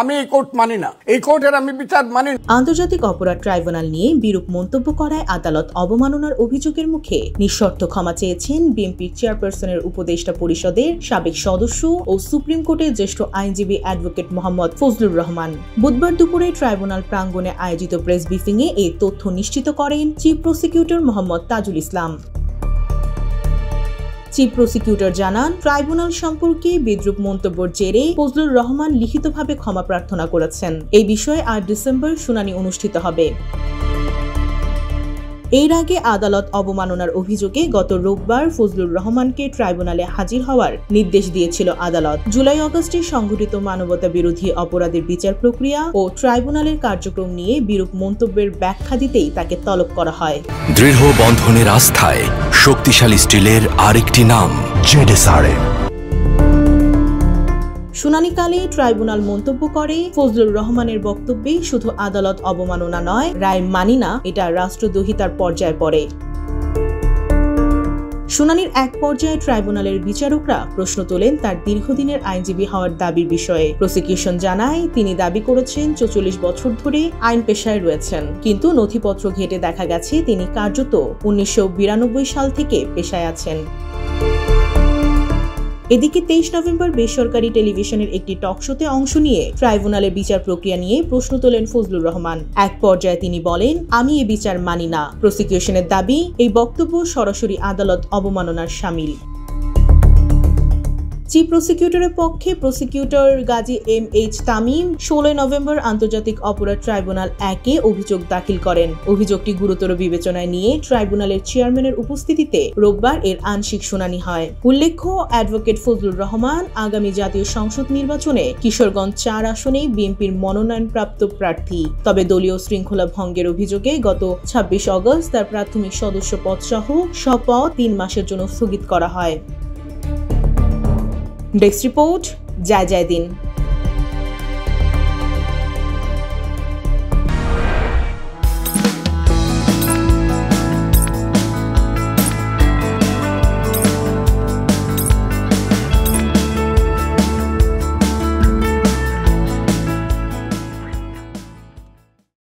আমি এই কোর্ট মানি না, এই কোর্টের আমি বিচার মানি না। আন্তর্জাতিক অপরাধ ট্রাইব্যুনাল নিয়ে বিরূপ মন্তব্য করায় আদালত অবমাননার অভিযোগের মুখে নিঃশর্ত ক্ষমা চেয়েছেন বিএনপির চেয়ারপারসনের উপদেষ্টা পরিষদের সাবেক সদস্য ও সুপ্রিম কোর্টের জ্যেষ্ঠ আইনজীবী অ্যাডভোকেট মোহাম্মদ ফজলুর রহমান। বুধবার দুপুরে ট্রাইব্যুনাল প্রাঙ্গণে আয়োজিত প্রেস ব্রিফিংয়ে এই তথ্য নিশ্চিত করেন chief prosecutor Mohammad Tajul Islam. Chief prosecutor জানান, ট্রাইব্যুনাল সম্পর্কে বিদ্রূপ মন্তব্যের জেরে ফজলুর রহমান লিখিতভাবে ক্ষমা প্রার্থনা করেছেন। এই বিষয়ে ৮ ডিসেম্বর শুনানি অনুষ্ঠিত হবে। এর আগে আদালত অবমাননার অভিযোগে গত রোববার ফজলুর রহমানকে ট্রাইব্যুনালে হাজির হওয়ার নির্দেশ দিয়েছিল আদালত। জুলাই-আগস্টে সংঘটিত মানবতা বিরোধী অপরাধের বিচার প্রক্রিয়া ও ট্রাইব্যুনালের কার্যক্রম নিয়ে বিরূপ মন্তব্যের ব্যাখ্যা দিতেই তাকে তলব করা হয়। দৃঢ় বন্ধনের আস্থায় শক্তিশালী স্টিলের আরেকটি নাম জেডএসআরএম। শুনানিকালে ট্রাইব্যুনাল মন্তব্য করে, ফজলুর রহমানের বক্তব্যে শুধু আদালত অবমাননা নয়, রায় মানি না, এটা রাষ্ট্রদ্রোহিতার পর্যায়ে পড়ে। শুনানির এক পর্যায়ে ট্রাইব্যুনালের বিচারকরা প্রশ্ন তোলেন তার দীর্ঘদিনের আইনজীবী হওয়ার দাবির বিষয়ে। প্রসিকিউশন জানায়, তিনি দাবি করেছেন ৪৪ বছর ধরে আইন পেশায় রয়েছেন, কিন্তু নথিপত্র ঘেঁটে দেখা গেছে তিনি কার্যত ১৯৯২ সাল থেকে পেশায় আছেন। এদিকে ২৩ নভেম্বর বেসরকারি টেলিভিশনের একটি টকশোতে অংশ নিয়ে ট্রাইব্যুনালের বিচার প্রক্রিয়া নিয়ে প্রশ্ন তোলেন ফজলুর রহমান। এক পর্যায়ে তিনি বলেন, আমি এ বিচার মানি না। প্রসিকিউশনের দাবি, এই বক্তব্য সরাসরি আদালত অবমাননার শামিল। চিফ প্রসিকিউটরের পক্ষে প্রসিকিউটর গাজী এম.এইচ. তামিম ১৬ নভেম্বর আন্তর্জাতিক অপরাধ ট্রাইব্যুনাল ১-এ অভিযোগ দাখিল করেন। অভিযোগটি গুরুতর বিবেচনায় নিয়ে ট্রাইব্যুনালের চেয়ারম্যানের উপস্থিতিতে রোববার এর আংশিক শুনানি হয়। উল্লেখ্য, অ্যাডভোকেট ফজলুর রহমান আগামী জাতীয় সংসদ নির্বাচনে কিশোরগঞ্জ ৪ আসনে বিএনপির মনোনয়নপ্রাপ্ত প্রার্থী। তবে দলীয় শৃঙ্খলা ভঙ্গের অভিযোগে গত ২৬ অগস্ট তার প্রাথমিক সদস্য পদসহ সব পদ ৩ মাসের জন্য স্থগিত করা হয়। ডেস্ক রিপোর্ট, জয় দিন।